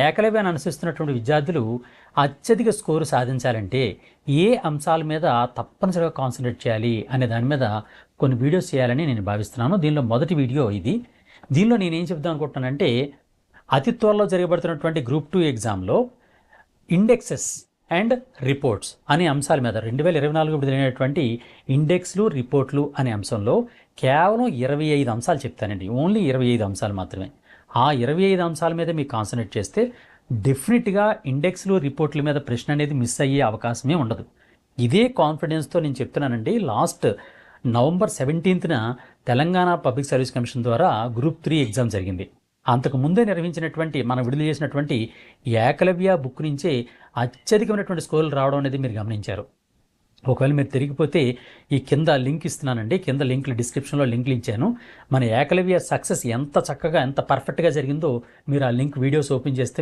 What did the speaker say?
ఏకలవ్యాన్ని అనుసరిస్తున్నటువంటి విద్యార్థులు అత్యధిక స్కోరు సాధించాలంటే ఏ అంశాల మీద తప్పనిసరిగా కాన్సన్ట్రేట్ చేయాలి అనే దాని మీద కొన్ని వీడియోస్ చేయాలని నేను భావిస్తున్నాను. దీనిలో మొదటి వీడియో ఇది. దీనిలో నేనేం చెప్దాం అనుకుంటున్నానంటే, అతి త్వరలో జరగబడుతున్నటువంటి గ్రూప్ 2 ఎగ్జామ్లో ఇండెక్సెస్ అండ్ రిపోర్ట్స్ అనే అంశాల మీద 2024 విడుదలైనటువంటి ఇండెక్స్లు రిపోర్ట్లు అనే అంశంలో కేవలం 25 అంశాలు చెప్తానండి. ఓన్లీ 25 అంశాలు మాత్రమే. ఆ 25 అంశాల మీద మీరు కాన్సన్ట్రేట్ చేస్తే డెఫినెట్గా ఇండెక్స్లు రిపోర్ట్ల మీద ప్రశ్న అనేది మిస్ అయ్యే అవకాశమే ఉండదు. ఇదే కాన్ఫిడెన్స్తో నేను చెప్తున్నానండి. లాస్ట్ నవంబర్ 17న తెలంగాణ పబ్లిక్ సర్వీస్ కమిషన్ ద్వారా గ్రూప్ 3 ఎగ్జామ్ జరిగింది. అంతకు ముందే నిర్వహించినటువంటి మనం విడుదల చేసినటువంటి ఏకలవ్య బుక్ నుంచే అత్యధికమైనటువంటి స్కోర్లు రావడం అనేది మీరు గమనించారు. ఒకవేళ మీరు తిరిగిపోతే ఈ కింద లింక్ ఇస్తున్నానండి. కింద లింక్లు డిస్క్రిప్షన్లో లింక్లు ఇచ్చాను. మన ఏకలవ్య సక్సెస్ ఎంత చక్కగా ఎంత పర్ఫెక్ట్గా జరిగిందో మీరు ఆ లింక్ వీడియోస్ ఓపెన్ చేస్తే